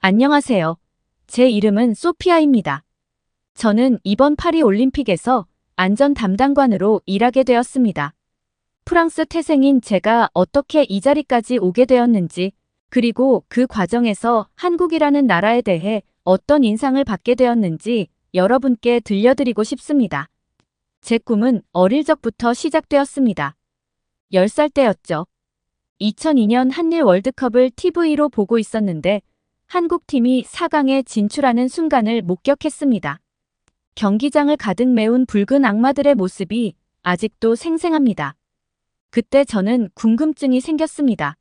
안녕하세요. 제 이름은 소피아입니다. 저는 이번 파리 올림픽에서 안전 담당관으로 일하게 되었습니다. 프랑스 태생인 제가 어떻게 이 자리까지 오게 되었는지, 그리고 그 과정에서 한국이라는 나라에 대해 어떤 인상을 받게 되었는지 여러분께 들려드리고 싶습니다. 제 꿈은 어릴 적부터 시작되었습니다. 10살 때였죠. 2002년 한일 월드컵을 TV로 보고 있었는데 한국팀이 4강에 진출하는 순간을 목격했습니다. 경기장을 가득 메운 붉은 악마들의 모습이 아직도 생생합니다. 그때 저는 궁금증이 생겼습니다.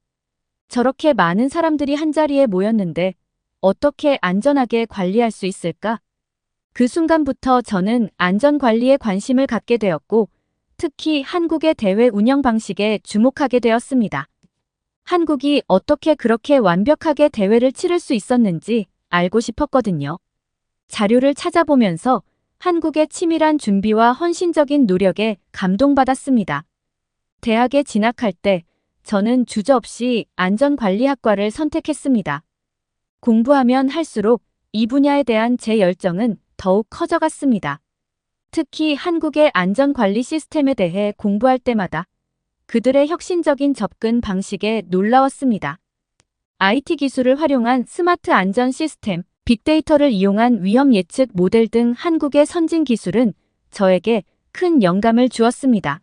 저렇게 많은 사람들이 한자리에 모였는데 어떻게 안전하게 관리할 수 있을까? 그 순간부터 저는 안전관리에 관심을 갖게 되었고, 특히 한국의 대회 운영 방식에 주목하게 되었습니다. 한국이 어떻게 그렇게 완벽하게 대회를 치를 수 있었는지 알고 싶었거든요. 자료를 찾아보면서 한국의 치밀한 준비와 헌신적인 노력에 감동받았습니다. 대학에 진학할 때 저는 주저없이 안전관리학과를 선택했습니다. 공부하면 할수록 이 분야에 대한 제 열정은 더욱 커져갔습니다. 특히 한국의 안전관리 시스템에 대해 공부할 때마다 그들의 혁신적인 접근 방식에 놀라웠습니다. IT 기술을 활용한 스마트 안전 시스템, 빅데이터를 이용한 위험 예측 모델 등 한국의 선진 기술은 저에게 큰 영감을 주었습니다.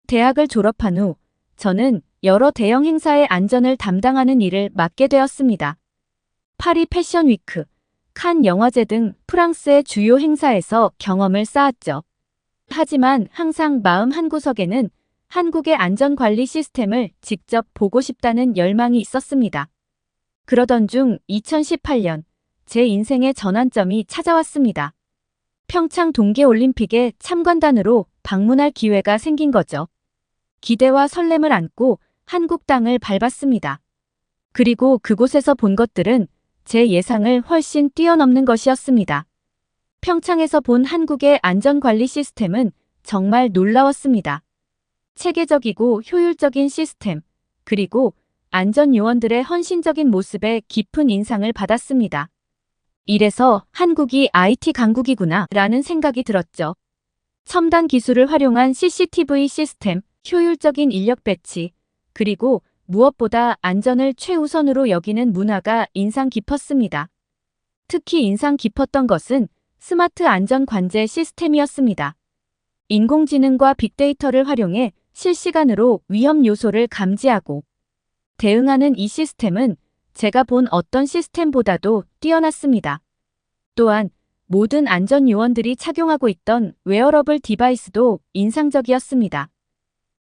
대학을 졸업한 후 저는 여러 대형 행사의 안전을 담당하는 일을 맡게 되었습니다. 파리 패션 위크, 칸 영화제 등 프랑스의 주요 행사에서 경험을 쌓았죠. 하지만 항상 마음 한구석에는 한국의 안전관리 시스템을 직접 보고 싶다는 열망이 있었습니다. 그러던 중 2018년 제 인생의 전환점이 찾아왔습니다. 평창 동계올림픽의 참관단으로 방문할 기회가 생긴 거죠. 기대와 설렘을 안고 한국 땅을 밟았습니다. 그리고 그곳에서 본 것들은 제 예상을 훨씬 뛰어넘는 것이었습니다. 평창에서 본 한국의 안전관리 시스템은 정말 놀라웠습니다. 체계적이고 효율적인 시스템, 그리고 안전요원들의 헌신적인 모습에 깊은 인상을 받았습니다. 이래서 한국이 IT 강국이구나 라는 생각이 들었죠. 첨단 기술을 활용한 CCTV 시스템, 효율적인 인력 배치, 그리고 무엇보다 안전을 최우선으로 여기는 문화가 인상 깊었습니다. 특히 인상 깊었던 것은 스마트 안전 관제 시스템이었습니다. 인공지능과 빅데이터를 활용해 실시간으로 위험 요소를 감지하고 대응하는 이 시스템은 제가 본 어떤 시스템보다도 뛰어났습니다. 또한 모든 안전 요원들이 착용하고 있던 웨어러블 디바이스도 인상적이었습니다.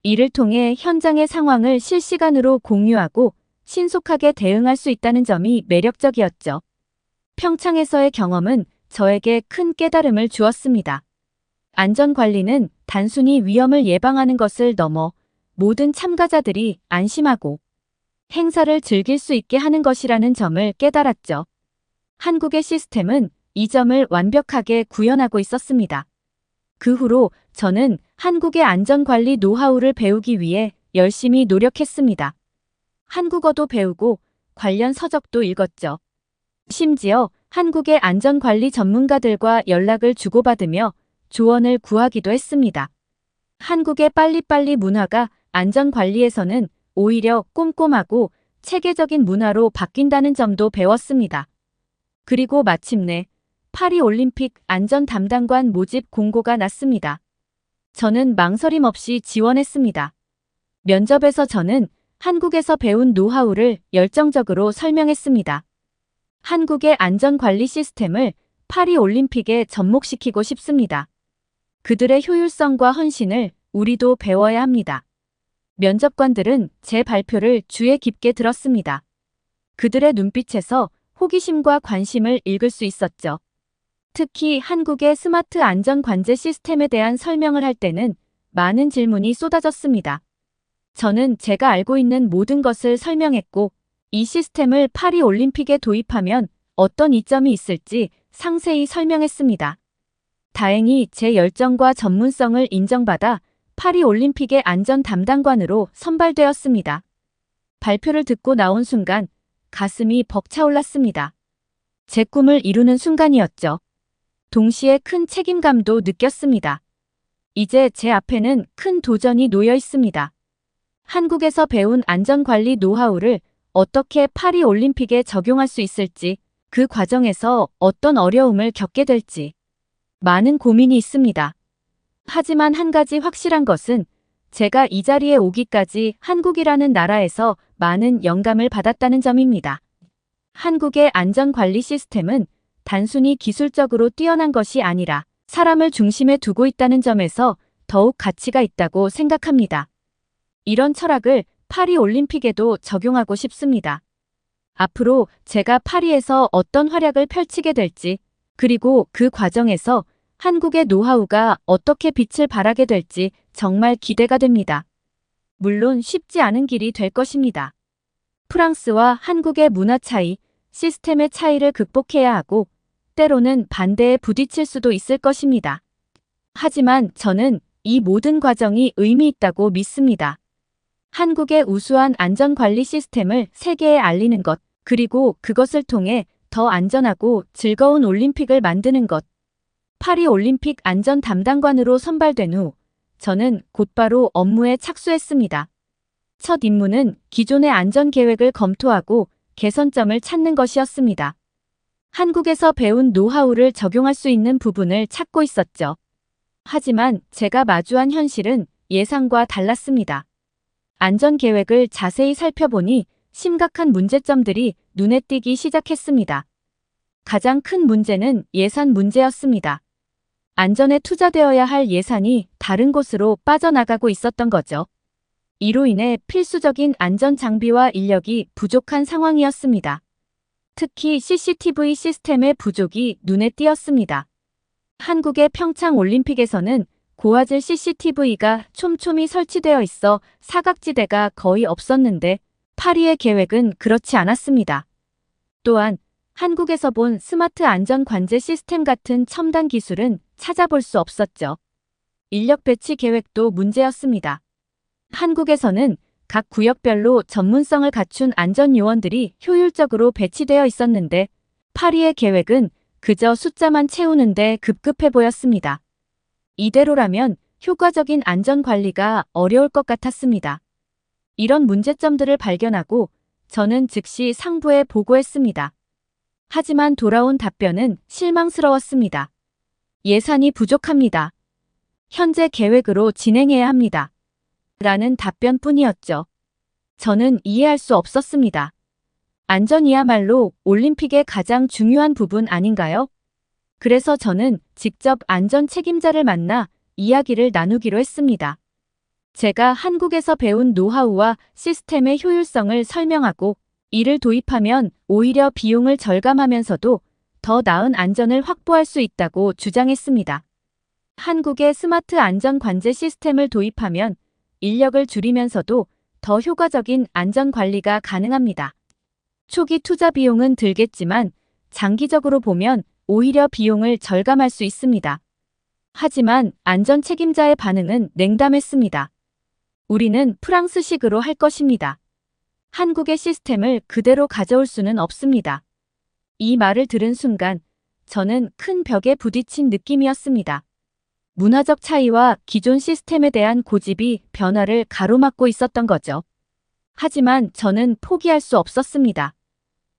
이를 통해 현장의 상황을 실시간으로 공유하고 신속하게 대응할 수 있다는 점이 매력적이었죠. 평창에서의 경험은 저에게 큰 깨달음을 주었습니다. 안전관리는 단순히 위험을 예방하는 것을 넘어 모든 참가자들이 안심하고 행사를 즐길 수 있게 하는 것이라는 점을 깨달았죠. 한국의 시스템은 이 점을 완벽하게 구현하고 있었습니다. 그 후로 저는 한국의 안전관리 노하우를 배우기 위해 열심히 노력했습니다. 한국어도 배우고 관련 서적도 읽었죠. 심지어 한국의 안전관리 전문가들과 연락을 주고받으며 조언을 구하기도 했습니다. 한국의 빨리빨리 문화가 안전관리에서는 오히려 꼼꼼하고 체계적인 문화로 바뀐다는 점도 배웠습니다. 그리고 마침내 파리 올림픽 안전 담당관 모집 공고가 났습니다. 저는 망설임 없이 지원했습니다. 면접에서 저는 한국에서 배운 노하우를 열정적으로 설명했습니다. 한국의 안전관리 시스템을 파리 올림픽에 접목시키고 싶습니다. 그들의 효율성과 헌신을 우리도 배워야 합니다. 면접관들은 제 발표를 주의 깊게 들었습니다. 그들의 눈빛에서 호기심과 관심을 읽을 수 있었죠. 특히 한국의 스마트 안전 관제 시스템에 대한 설명을 할 때는 많은 질문이 쏟아졌습니다. 저는 제가 알고 있는 모든 것을 설명했고, 이 시스템을 파리 올림픽에 도입하면 어떤 이점이 있을지 상세히 설명했습니다. 다행히 제 열정과 전문성을 인정받아 파리 올림픽의 안전 담당관으로 선발되었습니다. 발표를 듣고 나온 순간 가슴이 벅차올랐습니다. 제 꿈을 이루는 순간이었죠. 동시에 큰 책임감도 느꼈습니다. 이제 제 앞에는 큰 도전이 놓여 있습니다. 한국에서 배운 안전관리 노하우를 어떻게 파리 올림픽에 적용할 수 있을지, 그 과정에서 어떤 어려움을 겪게 될지 많은 고민이 있습니다. 하지만 한 가지 확실한 것은 제가 이 자리에 오기까지 한국이라는 나라에서 많은 영감을 받았다는 점입니다. 한국의 안전관리 시스템은 단순히 기술적으로 뛰어난 것이 아니라 사람을 중심에 두고 있다는 점에서 더욱 가치가 있다고 생각합니다. 이런 철학을 파리 올림픽에도 적용하고 싶습니다. 앞으로 제가 파리에서 어떤 활약을 펼치게 될지, 그리고 그 과정에서 한국의 노하우가 어떻게 빛을 발하게 될지 정말 기대가 됩니다. 물론 쉽지 않은 길이 될 것입니다. 프랑스와 한국의 문화 차이, 시스템의 차이를 극복해야 하고 때로는 반대에 부딪힐 수도 있을 것입니다. 하지만 저는 이 모든 과정이 의미 있다고 믿습니다. 한국의 우수한 안전관리 시스템을 세계에 알리는 것, 그리고 그것을 통해 더 안전하고 즐거운 올림픽을 만드는 것. 파리 올림픽 안전 담당관으로 선발된 후 저는 곧바로 업무에 착수했습니다. 첫 임무는 기존의 안전 계획을 검토하고 개선점을 찾는 것이었습니다. 한국에서 배운 노하우를 적용할 수 있는 부분을 찾고 있었죠. 하지만 제가 마주한 현실은 예상과 달랐습니다. 안전 계획을 자세히 살펴보니 심각한 문제점들이 눈에 띄기 시작했습니다. 가장 큰 문제는 예산 문제였습니다. 안전에 투자되어야 할 예산이 다른 곳으로 빠져나가고 있었던 거죠. 이로 인해 필수적인 안전 장비와 인력이 부족한 상황이었습니다. 특히 CCTV 시스템의 부족이 눈에 띄었습니다. 한국의 평창 올림픽에서는 고화질 CCTV가 촘촘히 설치되어 있어 사각지대가 거의 없었는데 파리의 계획은 그렇지 않았습니다. 또한 한국에서 본 스마트 안전 관제 시스템 같은 첨단 기술은 찾아볼 수 없었죠. 인력 배치 계획도 문제였습니다. 한국에서는 각 구역별로 전문성을 갖춘 안전 요원들이 효율적으로 배치되어 있었는데 파리의 계획은 그저 숫자만 채우는데 급급해 보였습니다. 이대로라면 효과적인 안전 관리가 어려울 것 같았습니다. 이런 문제점들을 발견하고 저는 즉시 상부에 보고했습니다. 하지만 돌아온 답변은 실망스러웠습니다. 예산이 부족합니다. 현재 계획으로 진행해야 합니다. 라는 답변뿐이었죠. 저는 이해할 수 없었습니다. 안전이야말로 올림픽의 가장 중요한 부분 아닌가요? 그래서 저는 직접 안전 책임자를 만나 이야기를 나누기로 했습니다. 제가 한국에서 배운 노하우와 시스템의 효율성을 설명하고 이를 도입하면 오히려 비용을 절감하면서도 더 나은 안전을 확보할 수 있다고 주장했습니다. 한국의 스마트 안전 관제 시스템을 도입하면 인력을 줄이면서도 더 효과적인 안전 관리가 가능합니다. 초기 투자 비용은 들겠지만 장기적으로 보면 오히려 비용을 절감할 수 있습니다. 하지만 안전 책임자의 반응은 냉담했습니다. 우리는 프랑스식으로 할 것입니다. 한국의 시스템을 그대로 가져올 수는 없습니다. 이 말을 들은 순간 저는 큰 벽에 부딪힌 느낌이었습니다. 문화적 차이와 기존 시스템에 대한 고집이 변화를 가로막고 있었던 거죠. 하지만 저는 포기할 수 없었습니다.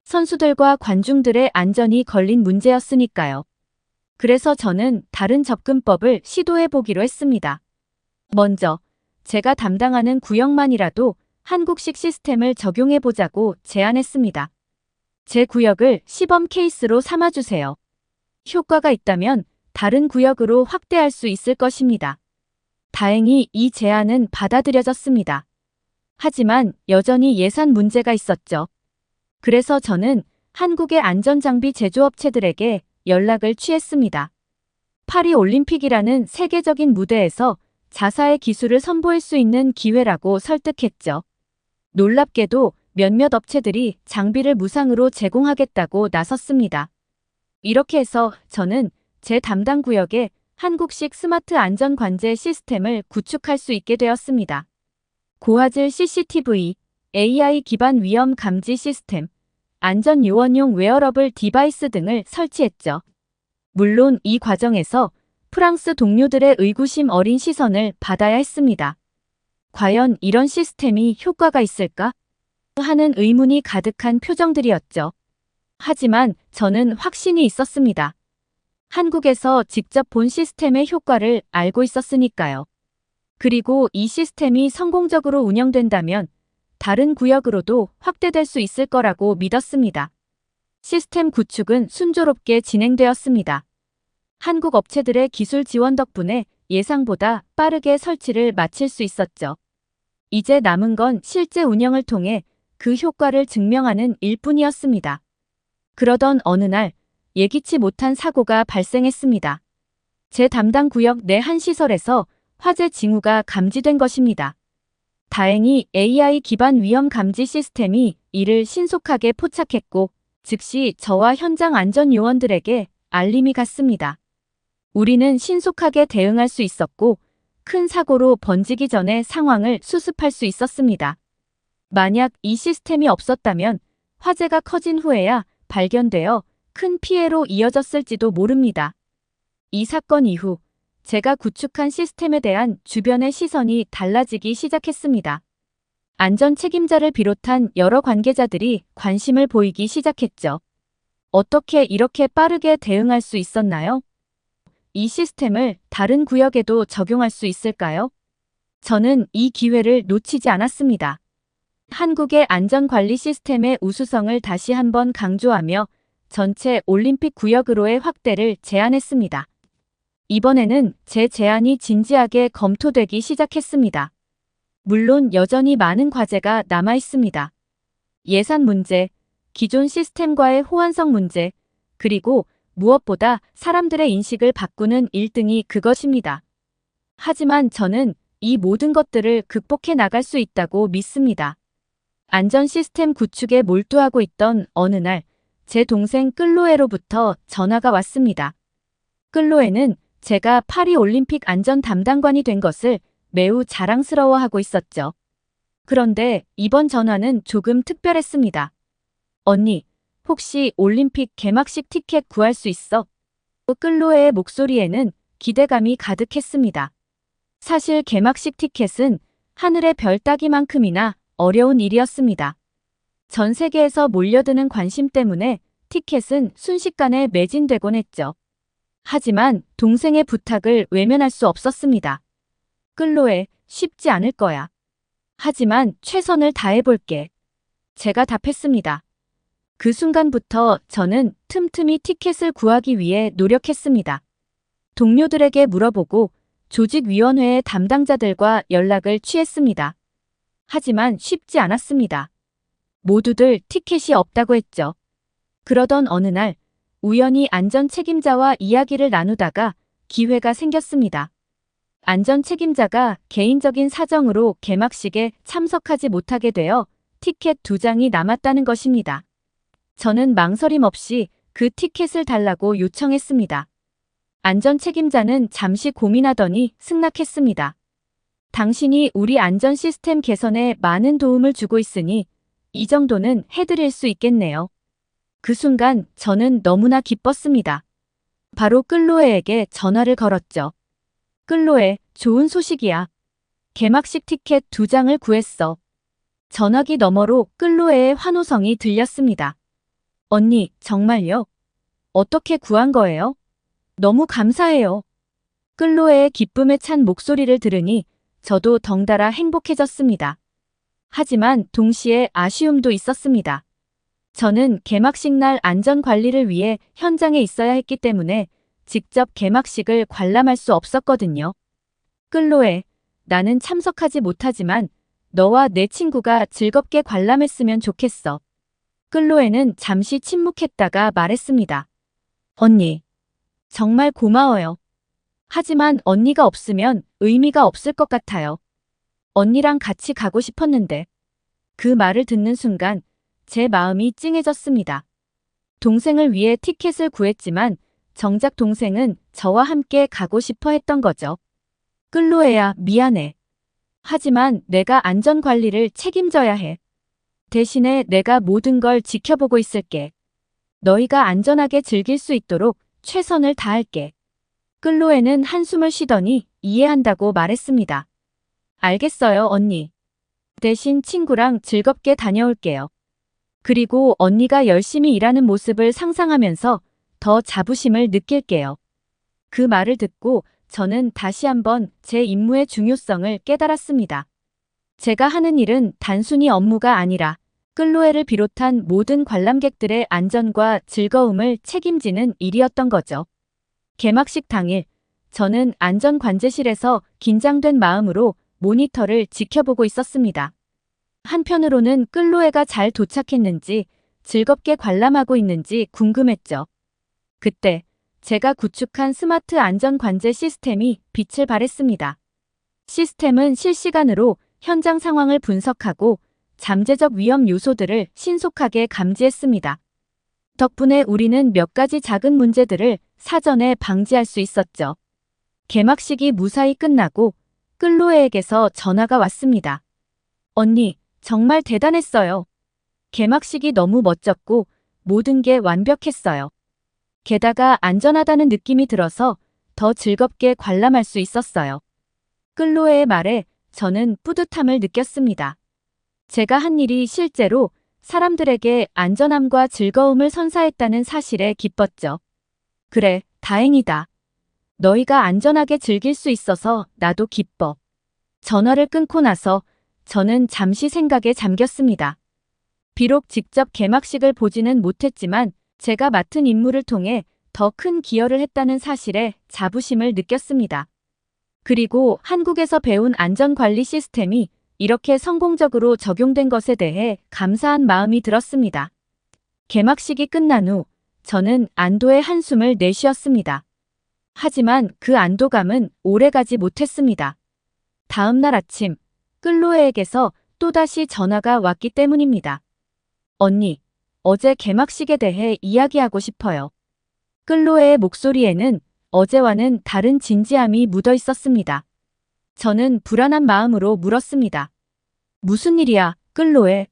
선수들과 관중들의 안전이 걸린 문제였으니까요. 그래서 저는 다른 접근법을 시도해 보기로 했습니다. 먼저 제가 담당하는 구역만이라도 한국식 시스템을 적용해 보자고 제안했습니다. 제 구역을 시범 케이스로 삼아주세요. 효과가 있다면 다른 구역으로 확대할 수 있을 것입니다. 다행히 이 제안은 받아들여졌습니다. 하지만 여전히 예산 문제가 있었죠. 그래서 저는 한국의 안전장비 제조업체들에게 연락을 취했습니다. 파리 올림픽이라는 세계적인 무대에서 자사의 기술을 선보일 수 있는 기회라고 설득했죠. 놀랍게도 몇몇 업체들이 장비를 무상으로 제공하겠다고 나섰습니다. 이렇게 해서 저는 제 담당 구역에 한국식 스마트 안전 관제 시스템을 구축할 수 있게 되었습니다. 고화질 CCTV, AI 기반 위험 감지 시스템, 안전 요원용 웨어러블 디바이스 등을 설치했죠. 물론 이 과정에서 프랑스 동료들의 의구심 어린 시선을 받아야 했습니다. 과연 이런 시스템이 효과가 있을까? 하는 의문이 가득한 표정들이었죠. 하지만 저는 확신이 있었습니다. 한국에서 직접 본 시스템의 효과를 알고 있었으니까요. 그리고 이 시스템이 성공적으로 운영된다면 다른 구역으로도 확대될 수 있을 거라고 믿었습니다. 시스템 구축은 순조롭게 진행되었습니다. 한국 업체들의 기술 지원 덕분에 예상보다 빠르게 설치를 마칠 수 있었죠. 이제 남은 건 실제 운영을 통해 그 효과를 증명하는 일뿐이었습니다. 그러던 어느 날 예기치 못한 사고가 발생했습니다. 제 담당 구역 내 한 시설에서 화재 징후가 감지된 것입니다. 다행히 AI 기반 위험 감지 시스템이 이를 신속하게 포착했고 즉시 저와 현장 안전 요원들에게 알림이 갔습니다. 우리는 신속하게 대응할 수 있었고 큰 사고로 번지기 전에 상황을 수습할 수 있었습니다. 만약 이 시스템이 없었다면 화재가 커진 후에야 발견되어 큰 피해로 이어졌을지도 모릅니다. 이 사건 이후 제가 구축한 시스템에 대한 주변의 시선이 달라지기 시작했습니다. 안전 책임자를 비롯한 여러 관계자들이 관심을 보이기 시작했죠. 어떻게 이렇게 빠르게 대응할 수 있었나요? 이 시스템을 다른 구역에도 적용할 수 있을까요? 저는 이 기회를 놓치지 않았습니다. 한국의 안전관리 시스템의 우수성을 다시 한번 강조하며 전체 올림픽 구역으로의 확대를 제안했습니다. 이번에는 제 제안이 진지하게 검토되기 시작했습니다. 물론 여전히 많은 과제가 남아 있습니다. 예산 문제, 기존 시스템과의 호환성 문제, 그리고 무엇보다 사람들의 인식을 바꾸는 일 등이 그것입니다. 하지만 저는 이 모든 것들을 극복해 나갈 수 있다고 믿습니다. 안전 시스템 구축에 몰두하고 있던 어느 날, 제 동생 끌로에로부터 전화가 왔습니다. 끌로에는 제가 파리 올림픽 안전 담당관이 된 것을 매우 자랑스러워하고 있었죠. 그런데 이번 전화는 조금 특별했습니다. 언니, 혹시 올림픽 개막식 티켓 구할 수 있어? 끌로에의 목소리에는 기대감이 가득했습니다. 사실 개막식 티켓은 하늘의 별 따기만큼이나 어려운 일이었습니다. 전 세계에서 몰려드는 관심 때문에 티켓은 순식간에 매진되곤 했죠. 하지만 동생의 부탁을 외면할 수 없었습니다. 끌로에, 쉽지 않을 거야. 하지만 최선을 다해볼게. 제가 답했습니다. 그 순간부터 저는 틈틈이 티켓을 구하기 위해 노력했습니다. 동료들에게 물어보고 조직위원회의 담당자들과 연락을 취했습니다. 하지만 쉽지 않았습니다. 모두들 티켓이 없다고 했죠. 그러던 어느 날 우연히 안전 책임자와 이야기를 나누다가 기회가 생겼습니다. 안전 책임자가 개인적인 사정으로 개막식에 참석하지 못하게 되어 티켓 2장이 남았다는 것입니다. 저는 망설임 없이 그 티켓을 달라고 요청했습니다. 안전 책임자는 잠시 고민하더니 승낙했습니다. 당신이 우리 안전 시스템 개선에 많은 도움을 주고 있으니 이 정도는 해드릴 수 있겠네요. 그 순간 저는 너무나 기뻤습니다. 바로 끌로에에게 전화를 걸었죠. 끌로에, 좋은 소식이야. 개막식 티켓 2장을 구했어. 전화기 너머로 끌로에의 환호성이 들렸습니다. 언니, 정말요? 어떻게 구한 거예요? 너무 감사해요. 끌로에의 기쁨에 찬 목소리를 들으니 저도 덩달아 행복해졌습니다. 하지만 동시에 아쉬움도 있었습니다. 저는 개막식 날 안전 관리를 위해 현장에 있어야 했기 때문에 직접 개막식을 관람할 수 없었거든요. 끌로에, 나는 참석하지 못하지만 너와 내 친구가 즐겁게 관람했으면 좋겠어. 끌로에는 잠시 침묵했다가 말했습니다. 언니, 정말 고마워요. 하지만 언니가 없으면 의미가 없을 것 같아요. 언니랑 같이 가고 싶었는데. 그 말을 듣는 순간 제 마음이 찡해졌습니다. 동생을 위해 티켓을 구했지만 정작 동생은 저와 함께 가고 싶어 했던 거죠. 끌로에야, 미안해. 하지만 내가 안전 관리를 책임져야 해. 대신에 내가 모든 걸 지켜보고 있을게. 너희가 안전하게 즐길 수 있도록 최선을 다할게. 클로에는 한숨을 쉬더니 이해한다고 말했습니다. 알겠어요, 언니. 대신 친구랑 즐겁게 다녀올게요. 그리고 언니가 열심히 일하는 모습을 상상하면서 더 자부심을 느낄게요. 그 말을 듣고 저는 다시 한번 제 임무의 중요성을 깨달았습니다. 제가 하는 일은 단순히 업무가 아니라 클로에를 비롯한 모든 관람객들의 안전과 즐거움을 책임지는 일이었던 거죠. 개막식 당일, 저는 안전관제실에서 긴장된 마음으로 모니터를 지켜보고 있었습니다. 한편으로는 클로에가 잘 도착했는지 즐겁게 관람하고 있는지 궁금했죠. 그때 제가 구축한 스마트 안전관제 시스템이 빛을 발했습니다. 시스템은 실시간으로 현장 상황을 분석하고 잠재적 위험 요소들을 신속하게 감지했습니다. 덕분에 우리는 몇 가지 작은 문제들을 사전에 방지할 수 있었죠. 개막식이 무사히 끝나고 클로에에게서 전화가 왔습니다. 언니, 정말 대단했어요. 개막식이 너무 멋졌고 모든 게 완벽했어요. 게다가 안전하다는 느낌이 들어서 더 즐겁게 관람할 수 있었어요. 클로에의 말에 저는 뿌듯함을 느꼈습니다. 제가 한 일이 실제로 사람들에게 안전함과 즐거움을 선사했다는 사실에 기뻤죠. 그래, 다행이다. 너희가 안전하게 즐길 수 있어서 나도 기뻐. 전화를 끊고 나서 저는 잠시 생각에 잠겼습니다. 비록 직접 개막식을 보지는 못했지만 제가 맡은 임무를 통해 더 큰 기여를 했다는 사실에 자부심을 느꼈습니다. 그리고 한국에서 배운 안전관리 시스템이 이렇게 성공적으로 적용된 것에 대해 감사한 마음이 들었습니다. 개막식이 끝난 후 저는 안도의 한숨을 내쉬었습니다. 하지만 그 안도감은 오래가지 못했습니다. 다음 날 아침, 클로에에게서 또다시 전화가 왔기 때문입니다. 언니, 어제 개막식에 대해 이야기하고 싶어요. 클로에의 목소리에는 어제와는 다른 진지함이 묻어 있었습니다. 저는 불안한 마음으로 물었습니다. 무슨 일이야, 클로에?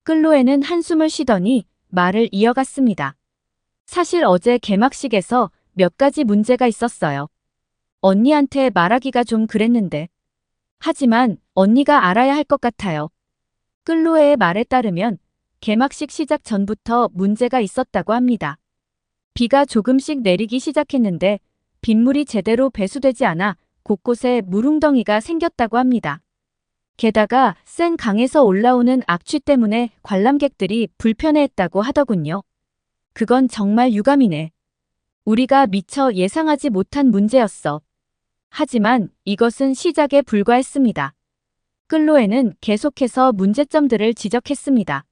클로에는 한숨을 쉬더니 말을 이어갔습니다. 사실 어제 개막식에서 몇 가지 문제가 있었어요. 언니한테 말하기가 좀 그랬는데. 하지만 언니가 알아야 할 것 같아요. 클로에의 말에 따르면 개막식 시작 전부터 문제가 있었다고 합니다. 비가 조금씩 내리기 시작했는데 빗물이 제대로 배수되지 않아 곳곳에 물웅덩이가 생겼다고 합니다. 게다가 센 강에서 올라오는 악취 때문에 관람객들이 불편해했다고 하더군요. 그건 정말 유감이네. 우리가 미처 예상하지 못한 문제였어. 하지만 이것은 시작에 불과했습니다. 클로에는 계속해서 문제점들을 지적했습니다.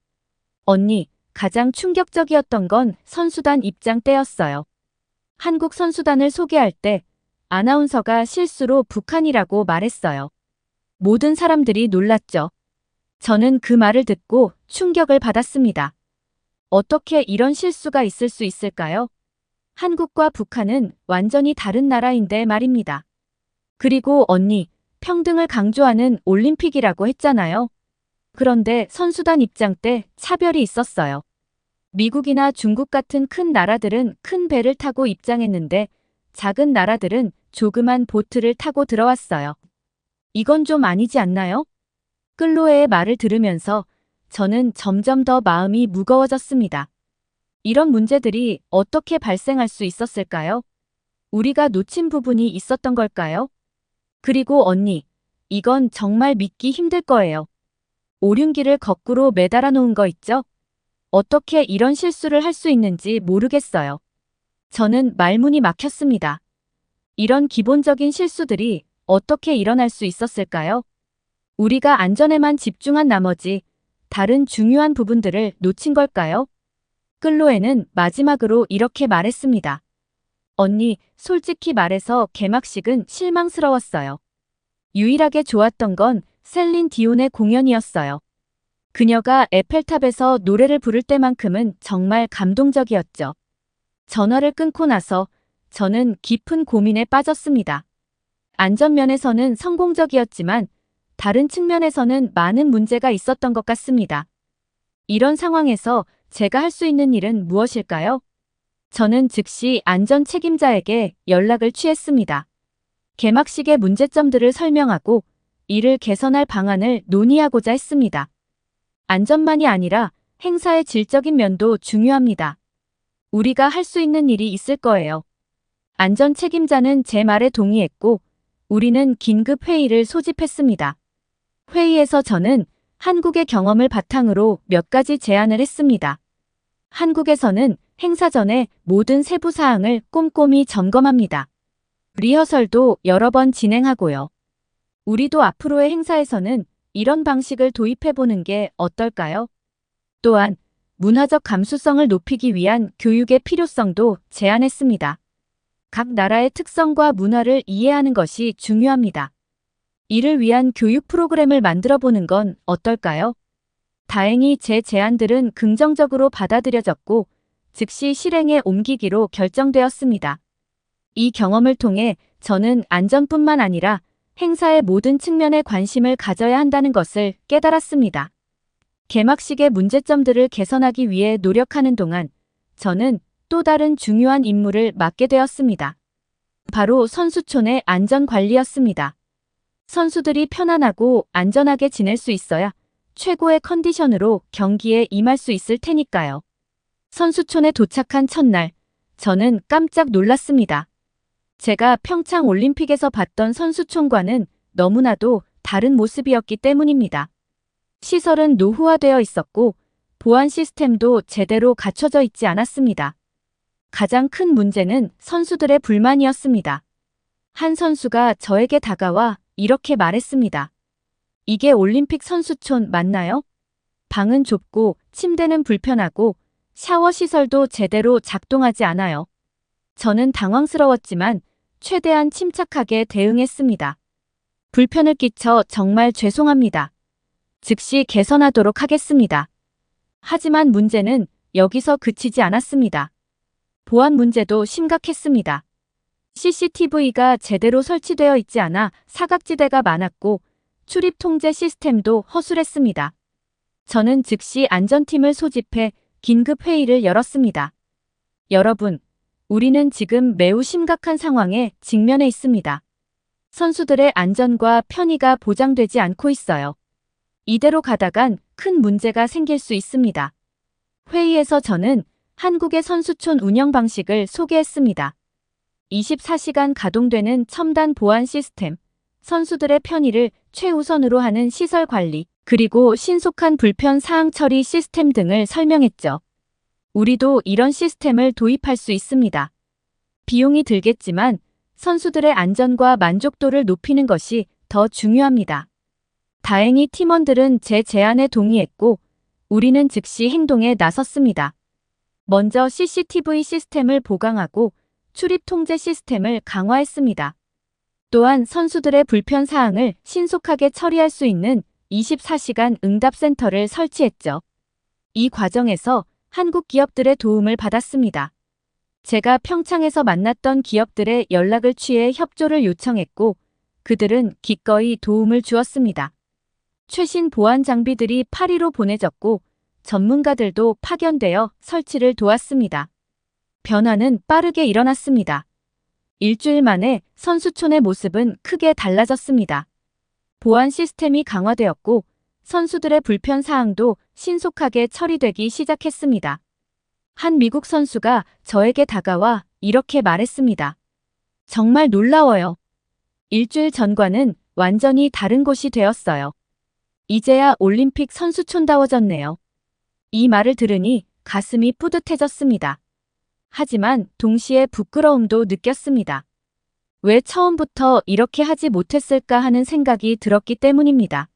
언니, 가장 충격적이었던 건 선수단 입장 때였어요. 한국 선수단을 소개할 때 아나운서가 실수로 북한이라고 말했어요. 모든 사람들이 놀랐죠. 저는 그 말을 듣고 충격을 받았습니다. 어떻게 이런 실수가 있을 수 있을까요? 한국과 북한은 완전히 다른 나라인데 말입니다. 그리고 언니, 평등을 강조하는 올림픽이라고 했잖아요. 그런데 선수단 입장 때 차별이 있었어요. 미국이나 중국 같은 큰 나라들은 큰 배를 타고 입장했는데 작은 나라들은 조그만 보트를 타고 들어왔어요. 이건 좀 아니지 않나요? 클로에의 말을 들으면서 저는 점점 더 마음이 무거워졌습니다. 이런 문제들이 어떻게 발생할 수 있었을까요? 우리가 놓친 부분이 있었던 걸까요? 그리고 언니, 이건 정말 믿기 힘들 거예요. 오륜기를 거꾸로 매달아 놓은 거 있죠? 어떻게 이런 실수를 할 수 있는지 모르겠어요. 저는 말문이 막혔습니다. 이런 기본적인 실수들이 어떻게 일어날 수 있었을까요? 우리가 안전에만 집중한 나머지 다른 중요한 부분들을 놓친 걸까요? 클로에는 마지막으로 이렇게 말했습니다. 언니, 솔직히 말해서 개막식은 실망스러웠어요. 유일하게 좋았던 건 셀린 디온의 공연이었어요. 그녀가 에펠탑에서 노래를 부를 때만큼은 정말 감동적이었죠. 전화를 끊고 나서 저는 깊은 고민에 빠졌습니다. 안전면에서는 성공적이었지만 다른 측면에서는 많은 문제가 있었던 것 같습니다. 이런 상황에서 제가 할 수 있는 일은 무엇일까요? 저는 즉시 안전 책임자에게 연락을 취했습니다. 개막식의 문제점들을 설명하고 이를 개선할 방안을 논의하고자 했습니다. 안전만이 아니라 행사의 질적인 면도 중요합니다. 우리가 할 수 있는 일이 있을 거예요. 안전 책임자는 제 말에 동의했고 우리는 긴급 회의를 소집했습니다. 회의에서 저는 한국의 경험을 바탕으로 몇 가지 제안을 했습니다. 한국에서는 행사 전에 모든 세부 사항을 꼼꼼히 점검합니다. 리허설도 여러 번 진행하고요. 우리도 앞으로의 행사에서는 이런 방식을 도입해보는 게 어떨까요? 또한 문화적 감수성을 높이기 위한 교육의 필요성도 제안했습니다. 각 나라의 특성과 문화를 이해하는 것이 중요합니다. 이를 위한 교육 프로그램을 만들어 보는 건 어떨까요? 다행히 제 제안들은 긍정적으로 받아들여졌고 즉시 실행에 옮기기로 결정되었습니다. 이 경험을 통해 저는 안전뿐만 아니라 행사의 모든 측면에 관심을 가져야 한다는 것을 깨달았습니다. 개막식의 문제점들을 개선하기 위해 노력하는 동안 저는 또 다른 중요한 임무를 맡게 되었습니다. 바로 선수촌의 안전관리였습니다. 선수들이 편안하고 안전하게 지낼 수 있어야 최고의 컨디션으로 경기에 임할 수 있을 테니까요. 선수촌에 도착한 첫날, 저는 깜짝 놀랐습니다. 제가 평창 올림픽에서 봤던 선수촌과는 너무나도 다른 모습이었기 때문입니다. 시설은 노후화되어 있었고 보안 시스템도 제대로 갖춰져 있지 않았습니다. 가장 큰 문제는 선수들의 불만이었습니다. 한 선수가 저에게 다가와 이렇게 말했습니다. 이게 올림픽 선수촌 맞나요? 방은 좁고 침대는 불편하고 샤워 시설도 제대로 작동하지 않아요. 저는 당황스러웠지만 최대한 침착하게 대응했습니다. 불편을 끼쳐 정말 죄송합니다. 즉시 개선하도록 하겠습니다. 하지만 문제는 여기서 그치지 않았습니다. 보안 문제도 심각했습니다. CCTV가 제대로 설치되어 있지 않아 사각지대가 많았고 출입 통제 시스템도 허술했습니다. 저는 즉시 안전팀을 소집해 긴급 회의를 열었습니다. 여러분, 우리는 지금 매우 심각한 상황에 직면해 있습니다. 선수들의 안전과 편의가 보장되지 않고 있어요. 이대로 가다간 큰 문제가 생길 수 있습니다. 회의에서 저는 한국의 선수촌 운영 방식을 소개했습니다. 24시간 가동되는 첨단 보안 시스템, 선수들의 편의를 최우선으로 하는 시설 관리, 그리고 신속한 불편 사항 처리 시스템 등을 설명했죠. 우리도 이런 시스템을 도입할 수 있습니다. 비용이 들겠지만 선수들의 안전과 만족도를 높이는 것이 더 중요합니다. 다행히 팀원들은 제 제안에 동의했고 우리는 즉시 행동에 나섰습니다. 먼저 CCTV 시스템을 보강하고 출입 통제 시스템을 강화했습니다. 또한 선수들의 불편 사항을 신속하게 처리할 수 있는 24시간 응답센터를 설치했죠. 이 과정에서 한국 기업들의 도움을 받았습니다. 제가 평창에서 만났던 기업들의 연락을 취해 협조를 요청했고 그들은 기꺼이 도움을 주었습니다. 최신 보안 장비들이 파리로 보내졌고 전문가들도 파견되어 설치를 도왔습니다. 변화는 빠르게 일어났습니다. 일주일 만에 선수촌의 모습은 크게 달라졌습니다. 보안 시스템이 강화되었고 선수들의 불편 사항도 신속하게 처리되기 시작했습니다. 한 미국 선수가 저에게 다가와 이렇게 말했습니다. 정말 놀라워요. 일주일 전과는 완전히 다른 곳이 되었어요. 이제야 올림픽 선수촌다워졌네요. 이 말을 들으니 가슴이 뿌듯해졌습니다. 하지만 동시에 부끄러움도 느꼈습니다. 왜 처음부터 이렇게 하지 못했을까 하는 생각이 들었기 때문입니다.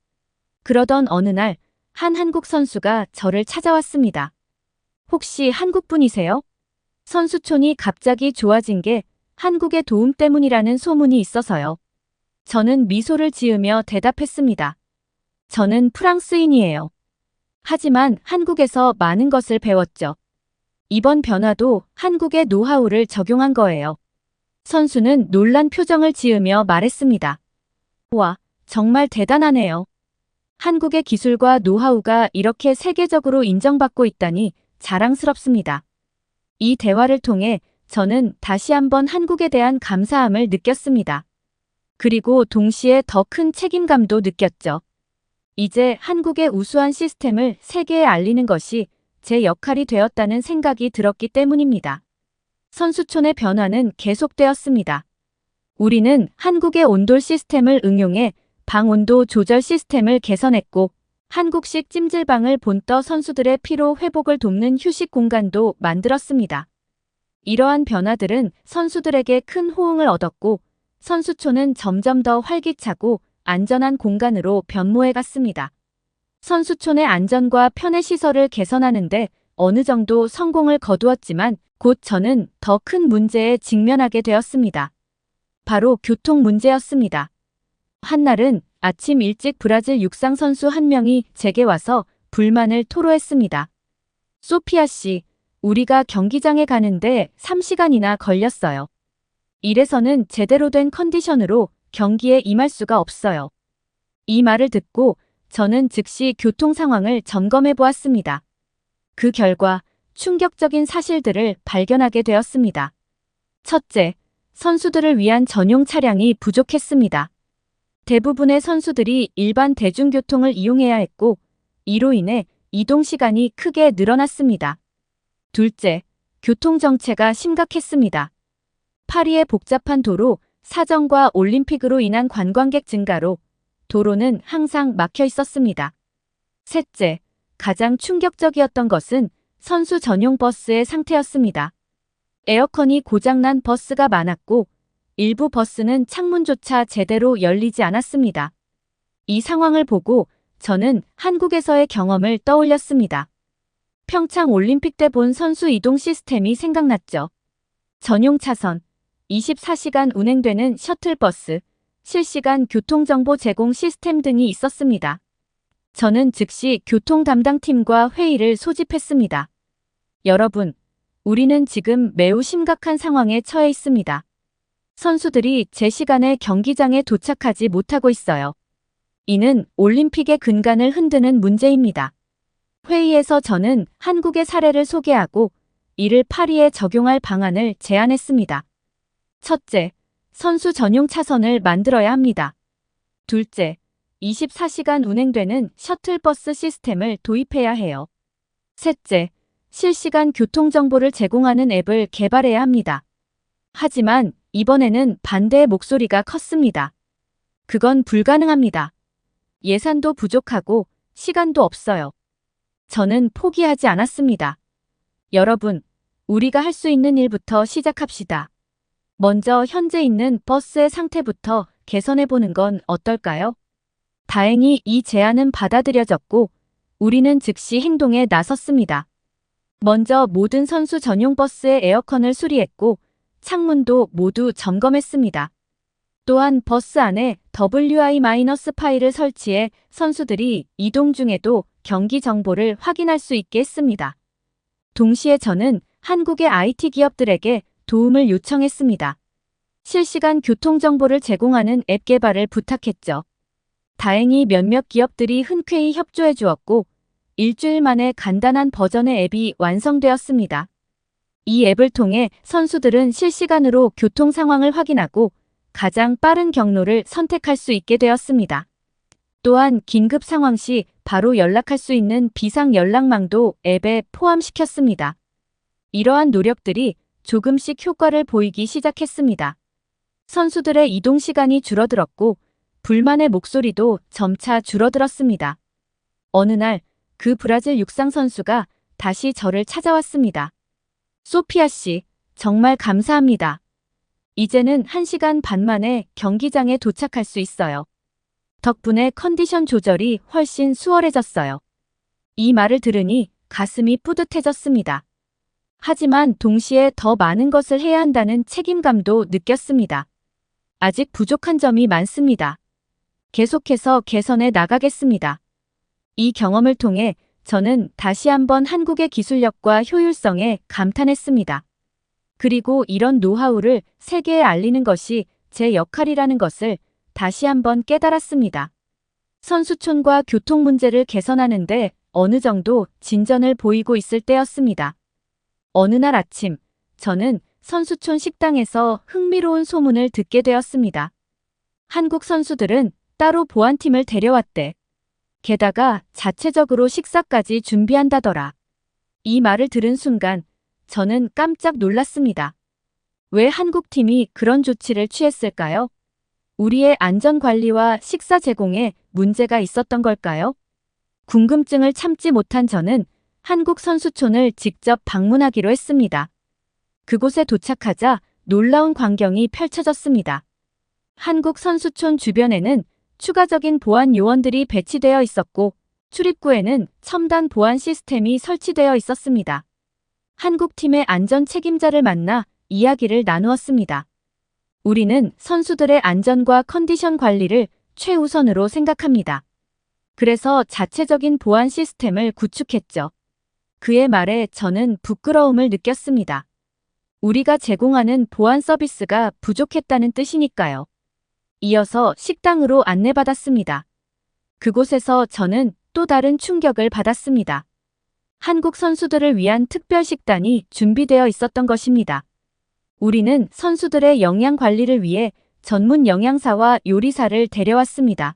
그러던 어느 날 한 한국 선수가 저를 찾아왔습니다. 혹시 한국분이세요? 선수촌이 갑자기 좋아진 게 한국의 도움 때문이라는 소문이 있어서요. 저는 미소를 지으며 대답했습니다. 저는 프랑스인이에요. 하지만 한국에서 많은 것을 배웠죠. 이번 변화도 한국의 노하우를 적용한 거예요. 선수는 놀란 표정을 지으며 말했습니다. 와, 정말 대단하네요. 한국의 기술과 노하우가 이렇게 세계적으로 인정받고 있다니 자랑스럽습니다. 이 대화를 통해 저는 다시 한번 한국에 대한 감사함을 느꼈습니다. 그리고 동시에 더 큰 책임감도 느꼈죠. 이제 한국의 우수한 시스템을 세계에 알리는 것이 제 역할이 되었다는 생각이 들었기 때문입니다. 선수촌의 변화는 계속되었습니다. 우리는 한국의 온돌 시스템을 응용해 방 온도 조절 시스템을 개선했고, 한국식 찜질방을 본떠 선수들의 피로 회복을 돕는 휴식 공간도 만들었습니다. 이러한 변화들은 선수들에게 큰 호응을 얻었고, 선수촌은 점점 더 활기차고 안전한 공간으로 변모해 갔습니다. 선수촌의 안전과 편의 시설을 개선하는데 어느 정도 성공을 거두었지만 곧 저는 더 큰 문제에 직면하게 되었습니다. 바로 교통 문제였습니다. 한날은 아침 일찍 브라질 육상 선수 한 명이 제게 와서 불만을 토로했습니다. 소피아 씨, 우리가 경기장에 가는데 3시간이나 걸렸어요. 이래서는 제대로 된 컨디션으로 경기에 임할 수가 없어요. 이 말을 듣고 저는 즉시 교통 상황을 점검해 보았습니다. 그 결과 충격적인 사실들을 발견하게 되었습니다. 첫째, 선수들을 위한 전용 차량이 부족했습니다. 대부분의 선수들이 일반 대중교통을 이용해야 했고, 이로 인해 이동 시간이 크게 늘어났습니다. 둘째, 교통 정체가 심각했습니다. 파리의 복잡한 도로, 사정과 올림픽으로 인한 관광객 증가로 도로는 항상 막혀 있었습니다. 셋째, 가장 충격적이었던 것은 선수 전용 버스의 상태였습니다. 에어컨이 고장난 버스가 많았고, 일부 버스는 창문조차 제대로 열리지 않았습니다. 이 상황을 보고 저는 한국에서의 경험을 떠올렸습니다. 평창 올림픽 때 본 선수 이동 시스템이 생각났죠. 전용 차선, 24시간 운행되는 셔틀버스, 실시간 교통정보 제공 시스템 등이 있었습니다. 저는 즉시 교통 담당팀과 회의를 소집했습니다. 여러분, 우리는 지금 매우 심각한 상황에 처해 있습니다. 선수들이 제 시간에 경기장에 도착하지 못하고 있어요. 이는 올림픽의 근간을 흔드는 문제입니다. 회의에서 저는 한국의 사례를 소개하고 이를 파리에 적용할 방안을 제안했습니다. 첫째, 선수 전용 차선을 만들어야 합니다. 둘째, 24시간 운행되는 셔틀버스 시스템을 도입해야 해요. 셋째, 실시간 교통정보를 제공하는 앱을 개발해야 합니다. 하지만 이번에는 반대의 목소리가 컸습니다. 그건 불가능합니다. 예산도 부족하고 시간도 없어요. 저는 포기하지 않았습니다. 여러분, 우리가 할 수 있는 일부터 시작합시다. 먼저 현재 있는 버스의 상태부터 개선해보는 건 어떨까요? 다행히 이 제안은 받아들여졌고 우리는 즉시 행동에 나섰습니다. 먼저 모든 선수 전용 버스의 에어컨을 수리했고 창문도 모두 점검했습니다. 또한 버스 안에 WI- 파일을 설치해 선수들이 이동 중에도 경기 정보를 확인할 수 있게 했습니다. 동시에 저는 한국의 IT 기업들에게 도움을 요청했습니다. 실시간 교통 정보를 제공하는 앱 개발을 부탁했죠. 다행히 몇몇 기업들이 흔쾌히 협조해 주었고 일주일 만에 간단한 버전의 앱이 완성되었습니다. 이 앱을 통해 선수들은 실시간으로 교통 상황을 확인하고 가장 빠른 경로를 선택할 수 있게 되었습니다. 또한 긴급 상황 시 바로 연락할 수 있는 비상 연락망도 앱에 포함시켰습니다. 이러한 노력들이 조금씩 효과를 보이기 시작했습니다. 선수들의 이동 시간이 줄어들었고 불만의 목소리도 점차 줄어들었습니다. 어느 날 그 브라질 육상 선수가 다시 저를 찾아왔습니다. 소피아 씨, 정말 감사합니다. 이제는 1시간 반 만에 경기장에 도착할 수 있어요. 덕분에 컨디션 조절이 훨씬 수월해졌어요. 이 말을 들으니 가슴이 뿌듯해졌습니다. 하지만 동시에 더 많은 것을 해야 한다는 책임감도 느꼈습니다. 아직 부족한 점이 많습니다. 계속해서 개선해 나가겠습니다. 이 경험을 통해 저는 다시 한번 한국의 기술력과 효율성에 감탄했습니다. 그리고 이런 노하우를 세계에 알리는 것이 제 역할이라는 것을 다시 한번 깨달았습니다. 선수촌과 교통 문제를 개선하는데 어느 정도 진전을 보이고 있을 때였습니다. 어느 날 아침, 저는 선수촌 식당에서 흥미로운 소문을 듣게 되었습니다. 한국 선수들은 따로 보안팀을 데려왔대. 게다가 자체적으로 식사까지 준비한다더라. 이 말을 들은 순간 저는 깜짝 놀랐습니다. 왜 한국팀이 그런 조치를 취했을까요? 우리의 안전관리와 식사 제공에 문제가 있었던 걸까요? 궁금증을 참지 못한 저는 한국 선수촌을 직접 방문하기로 했습니다. 그곳에 도착하자 놀라운 광경이 펼쳐졌습니다. 한국 선수촌 주변에는 추가적인 보안 요원들이 배치되어 있었고 출입구에는 첨단 보안 시스템이 설치되어 있었습니다. 한국팀의 안전 책임자를 만나 이야기를 나누었습니다. 우리는 선수들의 안전과 컨디션 관리를 최우선으로 생각합니다. 그래서 자체적인 보안 시스템을 구축했죠. 그의 말에 저는 부끄러움을 느꼈습니다. 우리가 제공하는 보안 서비스가 부족했다는 뜻이니까요. 이어서 식당으로 안내받았습니다. 그곳에서 저는 또 다른 충격을 받았습니다. 한국 선수들을 위한 특별 식단이 준비되어 있었던 것입니다. 우리는 선수들의 영양 관리를 위해 전문 영양사와 요리사를 데려왔습니다.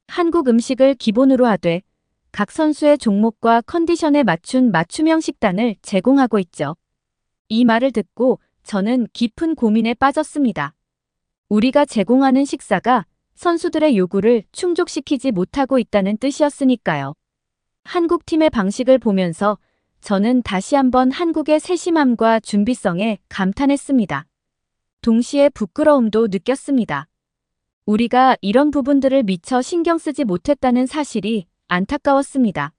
한국 음식을 기본으로 하되 각 선수의 종목과 컨디션에 맞춘 맞춤형 식단을 제공하고 있죠. 이 말을 듣고 저는 깊은 고민에 빠졌습니다. 우리가 제공하는 식사가 선수들의 요구를 충족시키지 못하고 있다는 뜻이었으니까요. 한국팀의 방식을 보면서 저는 다시 한번 한국의 세심함과 준비성에 감탄했습니다. 동시에 부끄러움도 느꼈습니다. 우리가 이런 부분들을 미처 신경 쓰지 못했다는 사실이 안타까웠습니다.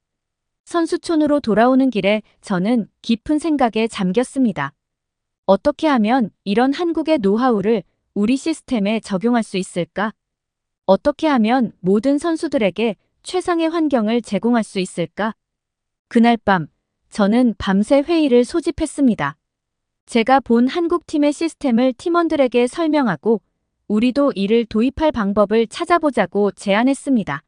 선수촌으로 돌아오는 길에 저는 깊은 생각에 잠겼습니다. 어떻게 하면 이런 한국의 노하우를 우리 시스템에 적용할 수 있을까? 어떻게 하면 모든 선수들에게 최상의 환경을 제공할 수 있을까? 그날 밤, 저는 밤새 회의를 소집했습니다. 제가 본 한국팀의 시스템을 팀원들에게 설명하고 우리도 이를 도입할 방법을 찾아보자고 제안했습니다.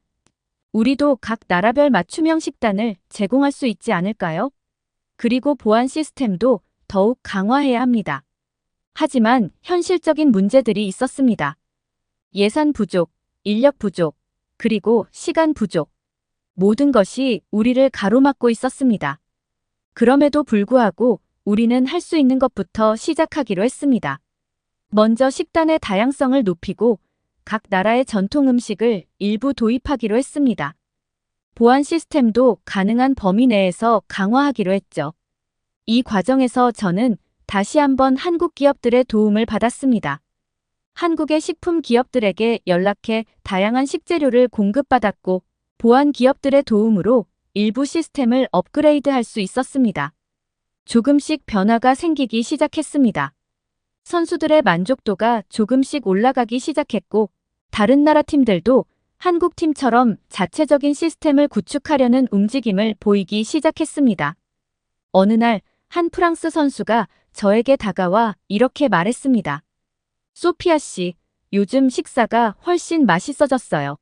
우리도 각 나라별 맞춤형 식단을 제공할 수 있지 않을까요? 그리고 보안 시스템도 더욱 강화해야 합니다. 하지만 현실적인 문제들이 있었습니다. 예산 부족, 인력 부족, 그리고 시간 부족. 모든 것이 우리를 가로막고 있었습니다. 그럼에도 불구하고 우리는 할 수 있는 것부터 시작하기로 했습니다. 먼저 식단의 다양성을 높이고 각 나라의 전통 음식을 일부 도입하기로 했습니다. 보안 시스템도 가능한 범위 내에서 강화하기로 했죠. 이 과정에서 저는 다시 한번 한국 기업들의 도움을 받았습니다. 한국의 식품 기업들에게 연락해 다양한 식재료를 공급받았고 보안 기업들의 도움으로 일부 시스템을 업그레이드할 수 있었습니다. 조금씩 변화가 생기기 시작했습니다. 선수들의 만족도가 조금씩 올라가기 시작했고 다른 나라 팀들도 한국 팀처럼 자체적인 시스템을 구축하려는 움직임을 보이기 시작했습니다. 어느 날 한 프랑스 선수가 저에게 다가와 이렇게 말했습니다. 소피아 씨, 요즘 식사가 훨씬 맛있어졌어요.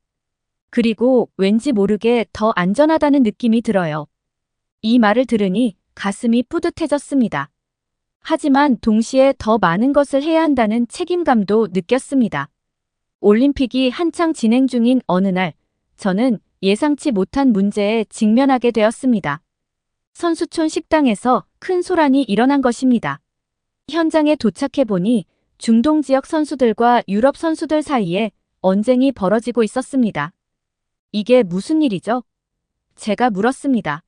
그리고 왠지 모르게 더 안전하다는 느낌이 들어요. 이 말을 들으니 가슴이 뿌듯해졌습니다. 하지만 동시에 더 많은 것을 해야 한다는 책임감도 느꼈습니다. 올림픽이 한창 진행 중인 어느 날, 저는 예상치 못한 문제에 직면하게 되었습니다. 선수촌 식당에서 큰 소란이 일어난 것입니다. 현장에 도착해보니 중동 지역 선수들과 유럽 선수들 사이에 언쟁이 벌어지고 있었습니다. 이게 무슨 일이죠? 제가 물었습니다.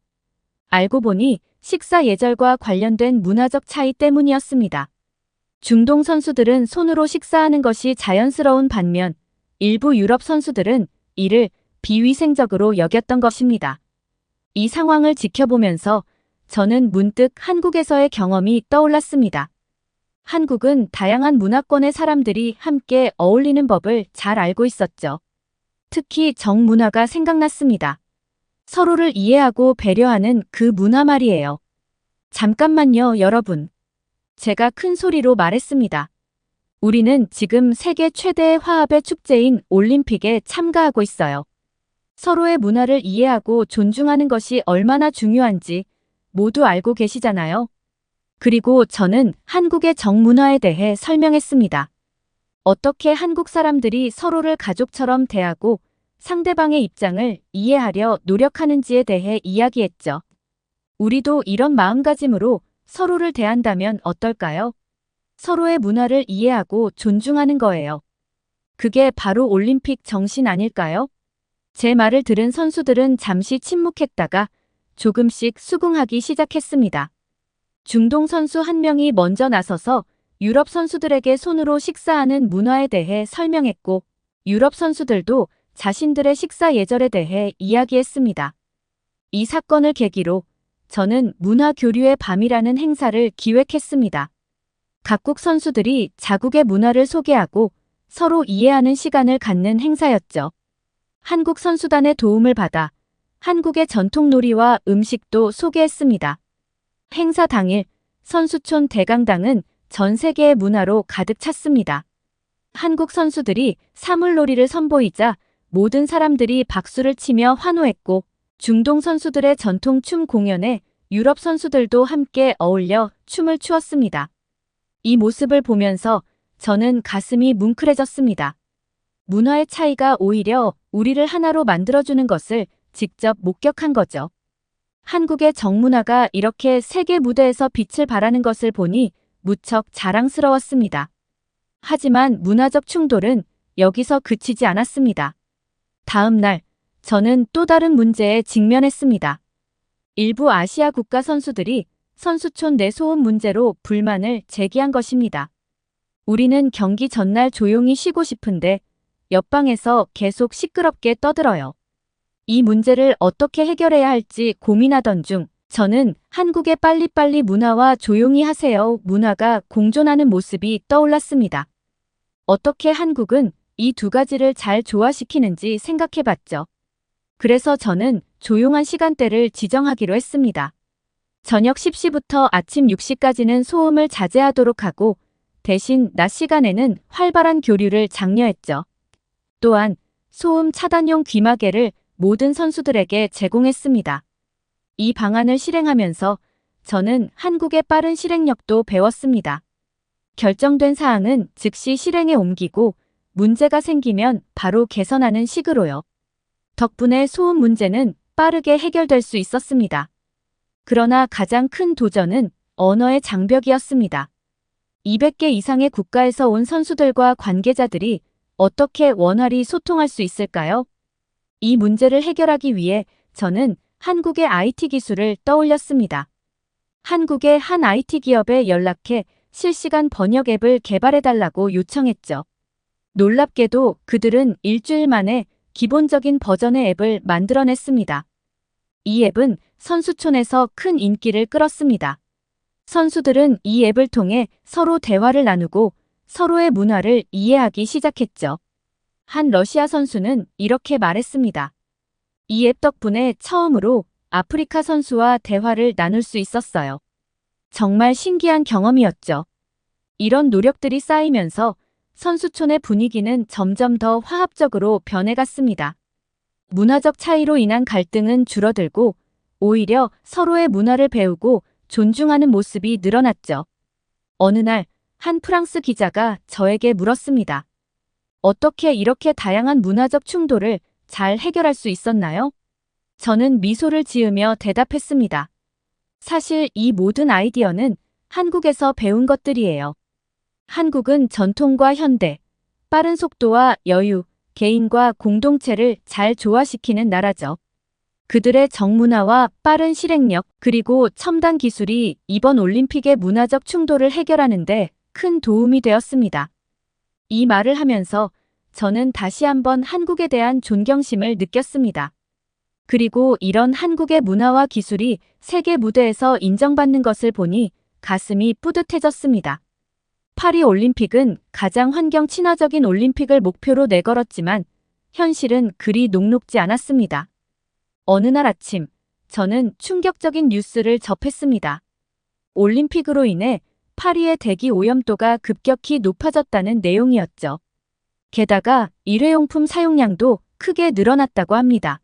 알고 보니 식사 예절과 관련된 문화적 차이 때문이었습니다. 중동 선수들은 손으로 식사하는 것이 자연스러운 반면 일부 유럽 선수들은 이를 비위생적으로 여겼던 것입니다. 이 상황을 지켜보면서 저는 문득 한국에서의 경험이 떠올랐습니다. 한국은 다양한 문화권의 사람들이 함께 어울리는 법을 잘 알고 있었죠. 특히 정문화가 생각났습니다. 서로를 이해하고 배려하는 그 문화 말이에요. 잠깐만요, 여러분. 제가 큰 소리로 말했습니다. 우리는 지금 세계 최대의 화합의 축제인 올림픽에 참가하고 있어요. 서로의 문화를 이해하고 존중하는 것이 얼마나 중요한지 모두 알고 계시잖아요. 그리고 저는 한국의 정문화에 대해 설명했습니다. 어떻게 한국 사람들이 서로를 가족처럼 대하고 상대방의 입장을 이해하려 노력하는지에 대해 이야기했죠. 우리도 이런 마음가짐으로 서로를 대한다면 어떨까요? 서로의 문화를 이해하고 존중하는 거예요. 그게 바로 올림픽 정신 아닐까요? 제 말을 들은 선수들은 잠시 침묵했다가 조금씩 수긍하기 시작했습니다. 중동 선수 한 명이 먼저 나서서 유럽 선수들에게 손으로 식사하는 문화에 대해 설명했고, 유럽 선수들도 자신들의 식사 예절에 대해 이야기했습니다. 이 사건을 계기로 저는 문화교류의 밤이라는 행사를 기획했습니다. 각국 선수들이 자국의 문화를 소개하고 서로 이해하는 시간을 갖는 행사였죠. 한국 선수단의 도움을 받아 한국의 전통 놀이와 음식도 소개했습니다. 행사 당일 선수촌 대강당은 전 세계의 문화로 가득 찼습니다. 한국 선수들이 사물놀이를 선보이자 모든 사람들이 박수를 치며 환호했고, 중동 선수들의 전통 춤 공연에 유럽 선수들도 함께 어울려 춤을 추었습니다. 이 모습을 보면서 저는 가슴이 뭉클해졌습니다. 문화의 차이가 오히려 우리를 하나로 만들어주는 것을 직접 목격한 거죠. 한국의 정문화가 이렇게 세계 무대에서 빛을 발하는 것을 보니 무척 자랑스러웠습니다. 하지만 문화적 충돌은 여기서 그치지 않았습니다. 다음 날, 저는 또 다른 문제에 직면했습니다. 일부 아시아 국가 선수들이 선수촌 내 소음 문제로 불만을 제기한 것입니다. 우리는 경기 전날 조용히 쉬고 싶은데 옆방에서 계속 시끄럽게 떠들어요. 이 문제를 어떻게 해결해야 할지 고민하던 중 저는 한국의 빨리빨리 문화와 조용히 하세요 문화가 공존하는 모습이 떠올랐습니다. 어떻게 한국은 이 두 가지를 잘 조화시키는지 생각해봤죠. 그래서 저는 조용한 시간대를 지정하기로 했습니다. 저녁 10시부터 아침 6시까지는 소음을 자제하도록 하고 대신 낮 시간에는 활발한 교류를 장려했죠. 또한 소음 차단용 귀마개를 모든 선수들에게 제공했습니다. 이 방안을 실행하면서 저는 한국의 빠른 실행력도 배웠습니다. 결정된 사항은 즉시 실행에 옮기고 문제가 생기면 바로 개선하는 식으로요. 덕분에 소음 문제는 빠르게 해결될 수 있었습니다. 그러나 가장 큰 도전은 언어의 장벽이었습니다. 200개 이상의 국가에서 온 선수들과 관계자들이 어떻게 원활히 소통할 수 있을까요? 이 문제를 해결하기 위해 저는 한국의 IT 기술을 떠올렸습니다. 한국의 한 IT 기업에 연락해 실시간 번역 앱을 개발해달라고 요청했죠. 놀랍게도 그들은 일주일 만에 기본적인 버전의 앱을 만들어냈습니다. 이 앱은 선수촌에서 큰 인기를 끌었습니다. 선수들은 이 앱을 통해 서로 대화를 나누고 서로의 문화를 이해하기 시작했죠. 한 러시아 선수는 이렇게 말했습니다. 이 앱 덕분에 처음으로 아프리카 선수와 대화를 나눌 수 있었어요. 정말 신기한 경험이었죠. 이런 노력들이 쌓이면서 선수촌의 분위기는 점점 더 화합적으로 변해갔습니다. 문화적 차이로 인한 갈등은 줄어들고 오히려 서로의 문화를 배우고 존중하는 모습이 늘어났죠. 어느 날 한 프랑스 기자가 저에게 물었습니다. 어떻게 이렇게 다양한 문화적 충돌을 잘 해결할 수 있었나요? 저는 미소를 지으며 대답했습니다. 사실 이 모든 아이디어는 한국에서 배운 것들이에요. 한국은 전통과 현대, 빠른 속도와 여유, 개인과 공동체를 잘 조화시키는 나라죠. 그들의 정문화와 빠른 실행력 그리고 첨단 기술이 이번 올림픽의 문화적 충돌을 해결하는데 큰 도움이 되었습니다. 이 말을 하면서 저는 다시 한번 한국에 대한 존경심을 느꼈습니다. 그리고 이런 한국의 문화와 기술이 세계 무대에서 인정받는 것을 보니 가슴이 뿌듯해졌습니다. 파리 올림픽은 가장 환경 친화적인 올림픽을 목표로 내걸었지만 현실은 그리 녹록지 않았습니다. 어느 날 아침, 저는 충격적인 뉴스를 접했습니다. 올림픽으로 인해 파리의 대기 오염도가 급격히 높아졌다는 내용이었죠. 게다가 일회용품 사용량도 크게 늘어났다고 합니다.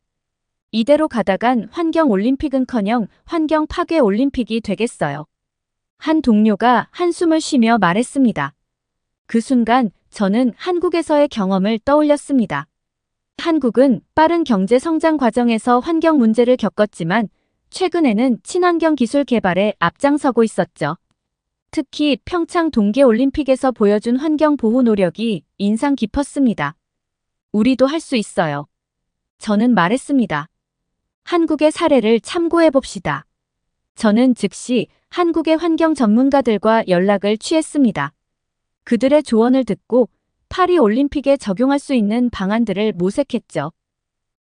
이대로 가다간 환경올림픽은커녕 환경 파괴 올림픽이 되겠어요. 한 동료가 한숨을 쉬며 말했습니다. 그 순간 저는 한국에서의 경험을 떠올렸습니다. 한국은 빠른 경제 성장 과정에서 환경 문제를 겪었지만 최근에는 친환경 기술 개발에 앞장서고 있었죠. 특히 평창 동계올림픽에서 보여준 환경 보호 노력이 인상 깊었습니다. 우리도 할 수 있어요. 저는 말했습니다. 한국의 사례를 참고해 봅시다. 저는 즉시 한국의 환경 전문가들과 연락을 취했습니다. 그들의 조언을 듣고 파리 올림픽에 적용할 수 있는 방안들을 모색했죠.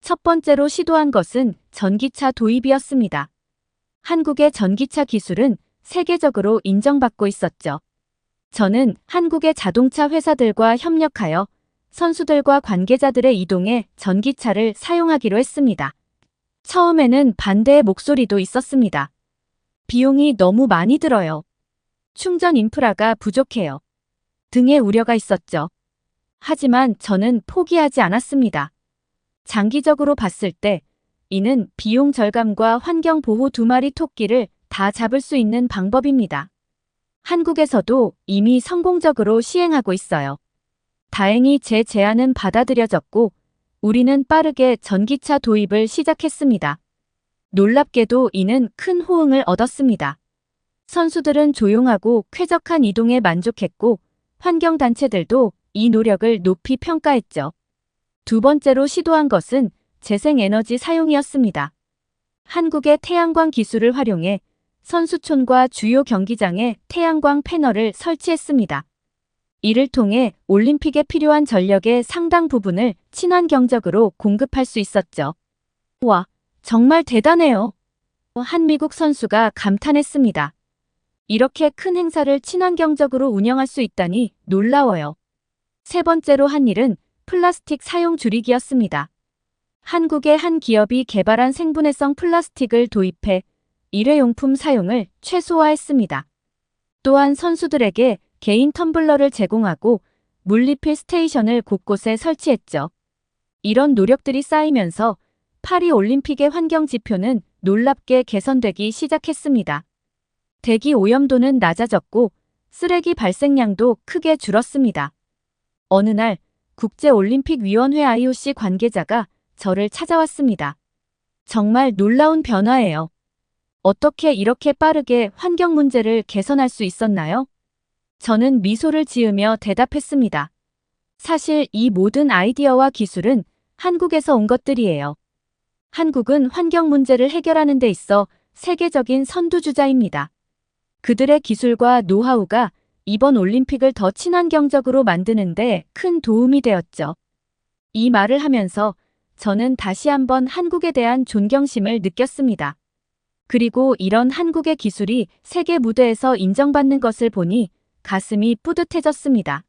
첫 번째로 시도한 것은 전기차 도입이었습니다. 한국의 전기차 기술은 세계적으로 인정받고 있었죠. 저는 한국의 자동차 회사들과 협력하여 선수들과 관계자들의 이동에 전기차를 사용하기로 했습니다. 처음에는 반대의 목소리도 있었습니다. 비용이 너무 많이 들어요. 충전 인프라가 부족해요. 등의 우려가 있었죠. 하지만 저는 포기하지 않았습니다. 장기적으로 봤을 때 이는 비용 절감과 환경 보호 두 마리 토끼를 다 잡을 수 있는 방법입니다. 한국에서도 이미 성공적으로 시행하고 있어요. 다행히 제 제안은 받아들여졌고 우리는 빠르게 전기차 도입을 시작했습니다. 놀랍게도 이는 큰 호응을 얻었습니다. 선수들은 조용하고 쾌적한 이동에 만족했고 환경단체들도 이 노력을 높이 평가했죠. 두 번째로 시도한 것은 재생에너지 사용이었습니다. 한국의 태양광 기술을 활용해 선수촌과 주요 경기장에 태양광 패널을 설치했습니다. 이를 통해 올림픽에 필요한 전력의 상당 부분을 친환경적으로 공급할 수 있었죠. 와, 정말 대단해요. 한 미국 선수가 감탄했습니다. 이렇게 큰 행사를 친환경적으로 운영할 수 있다니 놀라워요. 세 번째로 한 일은 플라스틱 사용 줄이기였습니다. 한국의 한 기업이 개발한 생분해성 플라스틱을 도입해 일회용품 사용을 최소화했습니다. 또한 선수들에게 개인 텀블러를 제공하고 물리필 스테이션을 곳곳에 설치했죠. 이런 노력들이 쌓이면서 파리 올림픽의 환경 지표는 놀랍게 개선되기 시작했습니다. 대기 오염도는 낮아졌고 쓰레기 발생량도 크게 줄었습니다. 어느 날 국제올림픽위원회 IOC 관계자가 저를 찾아왔습니다. 정말 놀라운 변화예요. 어떻게 이렇게 빠르게 환경 문제를 개선할 수 있었나요? 저는 미소를 지으며 대답했습니다. 사실 이 모든 아이디어와 기술은 한국에서 온 것들이에요. 한국은 환경 문제를 해결하는 데 있어 세계적인 선두주자입니다. 그들의 기술과 노하우가 이번 올림픽을 더 친환경적으로 만드는 데 큰 도움이 되었죠. 이 말을 하면서 저는 다시 한번 한국에 대한 존경심을 느꼈습니다. 그리고 이런 한국의 기술이 세계 무대에서 인정받는 것을 보니 가슴이 뿌듯해졌습니다.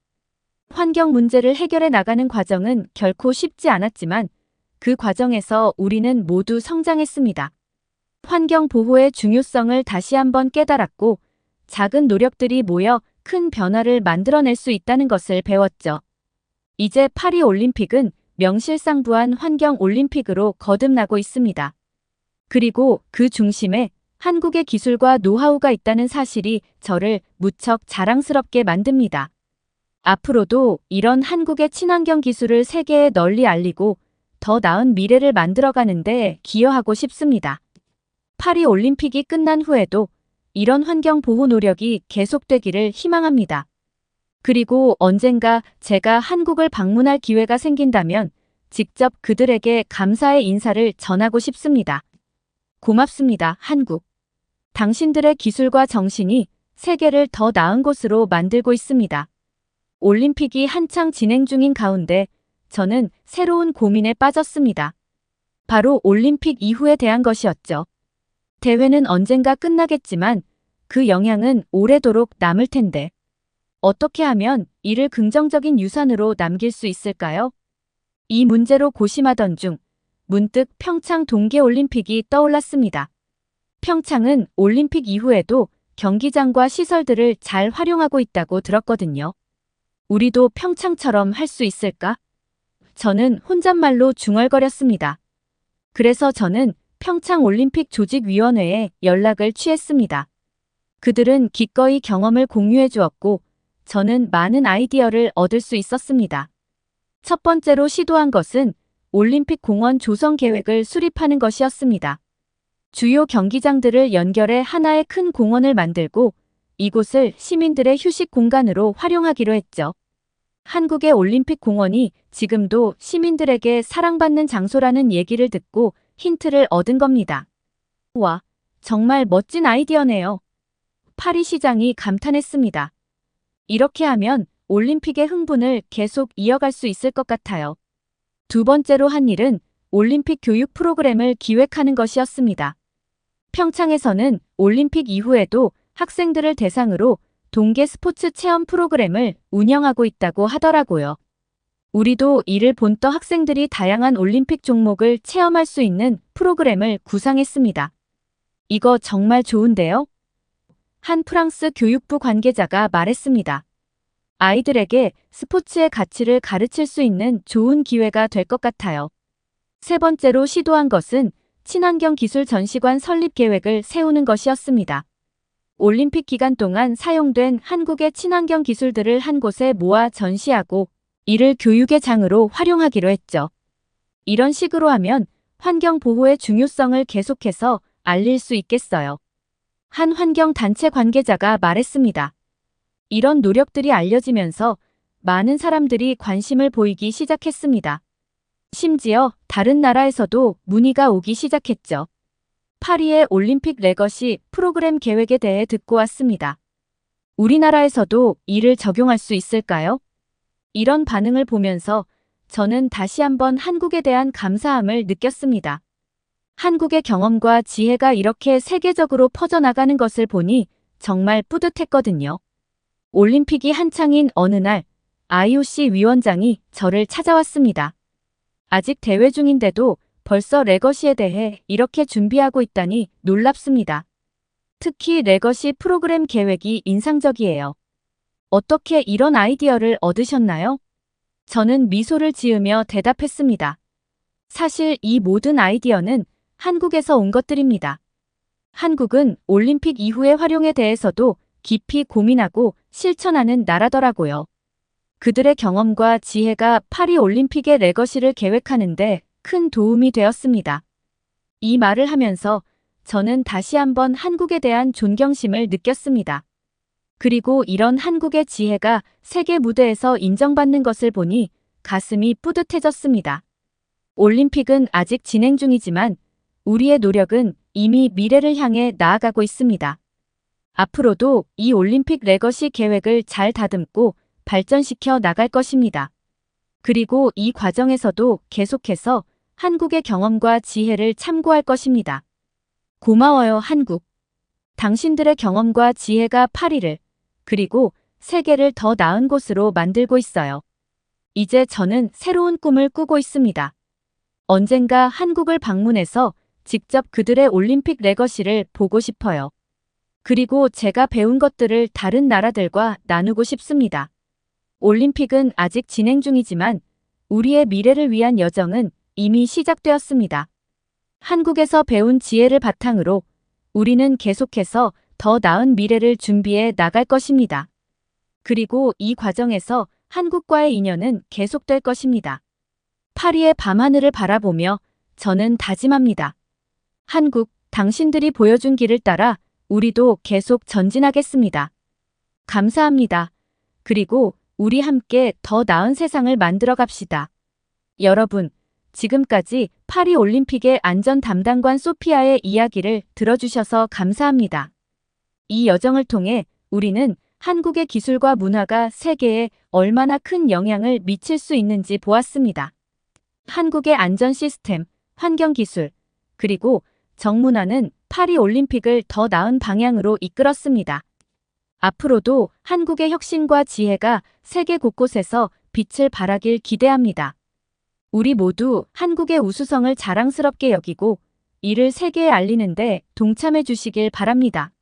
환경 문제를 해결해 나가는 과정은 결코 쉽지 않았지만 그 과정에서 우리는 모두 성장했습니다. 환경 보호의 중요성을 다시 한번 깨달았고 작은 노력들이 모여 큰 변화를 만들어낼 수 있다는 것을 배웠죠. 이제 파리 올림픽은 명실상부한 환경 올림픽으로 거듭나고 있습니다. 그리고 그 중심에 한국의 기술과 노하우가 있다는 사실이 저를 무척 자랑스럽게 만듭니다. 앞으로도 이런 한국의 친환경 기술을 세계에 널리 알리고 더 나은 미래를 만들어가는 데 기여하고 싶습니다. 파리 올림픽이 끝난 후에도 이런 환경 보호 노력이 계속되기를 희망합니다. 그리고 언젠가 제가 한국을 방문할 기회가 생긴다면 직접 그들에게 감사의 인사를 전하고 싶습니다. 고맙습니다, 한국. 당신들의 기술과 정신이 세계를 더 나은 곳으로 만들고 있습니다. 올림픽이 한창 진행 중인 가운데 저는 새로운 고민에 빠졌습니다. 바로 올림픽 이후에 대한 것이었죠. 대회는 언젠가 끝나겠지만 그 영향은 오래도록 남을 텐데 어떻게 하면 이를 긍정적인 유산으로 남길 수 있을까요? 이 문제로 고심하던 중 문득 평창 동계올림픽이 떠올랐습니다. 평창은 올림픽 이후에도 경기장과 시설들을 잘 활용하고 있다고 들었거든요. 우리도 평창처럼 할 수 있을까? 저는 혼잣말로 중얼거렸습니다. 그래서 저는 평창올림픽 조직위원회에 연락을 취했습니다. 그들은 기꺼이 경험을 공유해 주었고 저는 많은 아이디어를 얻을 수 있었습니다. 첫 번째로 시도한 것은 올림픽 공원 조성 계획을 수립하는 것이었습니다. 주요 경기장들을 연결해 하나의 큰 공원을 만들고 이곳을 시민들의 휴식 공간으로 활용하기로 했죠. 한국의 올림픽 공원이 지금도 시민들에게 사랑받는 장소라는 얘기를 듣고 힌트를 얻은 겁니다. 와, 정말 멋진 아이디어네요. 파리 시장이 감탄했습니다. 이렇게 하면 올림픽의 흥분을 계속 이어갈 수 있을 것 같아요. 두 번째로 한 일은 올림픽 교육 프로그램을 기획하는 것이었습니다. 평창에서는 올림픽 이후에도 학생들을 대상으로 동계 스포츠 체험 프로그램을 운영하고 있다고 하더라고요. 우리도 이를 본떠 학생들이 다양한 올림픽 종목을 체험할 수 있는 프로그램을 구상했습니다. 이거 정말 좋은데요? 한 프랑스 교육부 관계자가 말했습니다. 아이들에게 스포츠의 가치를 가르칠 수 있는 좋은 기회가 될 것 같아요. 세 번째로 시도한 것은 친환경 기술 전시관 설립 계획을 세우는 것이었습니다. 올림픽 기간 동안 사용된 한국의 친환경 기술들을 한 곳에 모아 전시하고 이를 교육의 장으로 활용하기로 했죠. 이런 식으로 하면 환경 보호의 중요성을 계속해서 알릴 수 있겠어요. 한 환경단체 관계자가 말했습니다. 이런 노력들이 알려지면서 많은 사람들이 관심을 보이기 시작했습니다. 심지어 다른 나라에서도 문의가 오기 시작했죠. 파리의 올림픽 레거시 프로그램 계획에 대해 듣고 왔습니다. 우리나라에서도 이를 적용할 수 있을까요? 이런 반응을 보면서 저는 다시 한번 한국에 대한 감사함을 느꼈습니다. 한국의 경험과 지혜가 이렇게 세계적으로 퍼져나가는 것을 보니 정말 뿌듯했거든요. 올림픽이 한창인 어느 날 IOC 위원장이 저를 찾아왔습니다. 아직 대회 중인데도 벌써 레거시에 대해 이렇게 준비하고 있다니 놀랍습니다. 특히 레거시 프로그램 계획이 인상적이에요. 어떻게 이런 아이디어를 얻으셨나요? 저는 미소를 지으며 대답했습니다. 사실 이 모든 아이디어는 한국에서 온 것들입니다. 한국은 올림픽 이후의 활용에 대해서도 깊이 고민하고 실천하는 나라더라고요. 그들의 경험과 지혜가 파리 올림픽의 레거시를 계획하는데 큰 도움이 되었습니다. 이 말을 하면서 저는 다시 한번 한국에 대한 존경심을 느꼈습니다. 그리고 이런 한국의 지혜가 세계 무대에서 인정받는 것을 보니 가슴이 뿌듯해졌습니다. 올림픽은 아직 진행 중이지만 우리의 노력은 이미 미래를 향해 나아가고 있습니다. 앞으로도 이 올림픽 레거시 계획을 잘 다듬고 발전시켜 나갈 것입니다. 그리고 이 과정에서도 계속해서 한국의 경험과 지혜를 참고할 것입니다. 고마워요, 한국. 당신들의 경험과 지혜가 파리를, 그리고 세계를 더 나은 곳으로 만들고 있어요. 이제 저는 새로운 꿈을 꾸고 있습니다. 언젠가 한국을 방문해서 직접 그들의 올림픽 레거시를 보고 싶어요. 그리고 제가 배운 것들을 다른 나라들과 나누고 싶습니다. 올림픽은 아직 진행 중이지만 우리의 미래를 위한 여정은 이미 시작되었습니다. 한국에서 배운 지혜를 바탕으로 우리는 계속해서 더 나은 미래를 준비해 나갈 것입니다. 그리고 이 과정에서 한국과의 인연은 계속될 것입니다. 파리의 밤하늘을 바라보며 저는 다짐합니다. 한국, 당신들이 보여준 길을 따라 우리도 계속 전진하겠습니다. 감사합니다. 그리고 우리 함께 더 나은 세상을 만들어 갑시다. 여러분, 지금까지 파리 올림픽의 안전 담당관 소피아의 이야기를 들어주셔서 감사합니다. 이 여정을 통해 우리는 한국의 기술과 문화가 세계에 얼마나 큰 영향을 미칠 수 있는지 보았습니다. 한국의 안전 시스템, 환경 기술, 그리고 정문화는 파리 올림픽을 더 나은 방향으로 이끌었습니다. 앞으로도 한국의 혁신과 지혜가 세계 곳곳에서 빛을 발하길 기대합니다. 우리 모두 한국의 우수성을 자랑스럽게 여기고 이를 세계에 알리는데 동참해 주시길 바랍니다.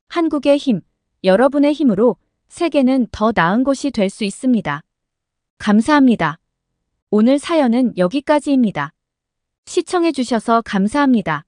한국의 힘, 여러분의 힘으로 세계는 더 나은 곳이 될 수 있습니다. 감사합니다. 오늘 사연은 여기까지입니다. 시청해주셔서 감사합니다.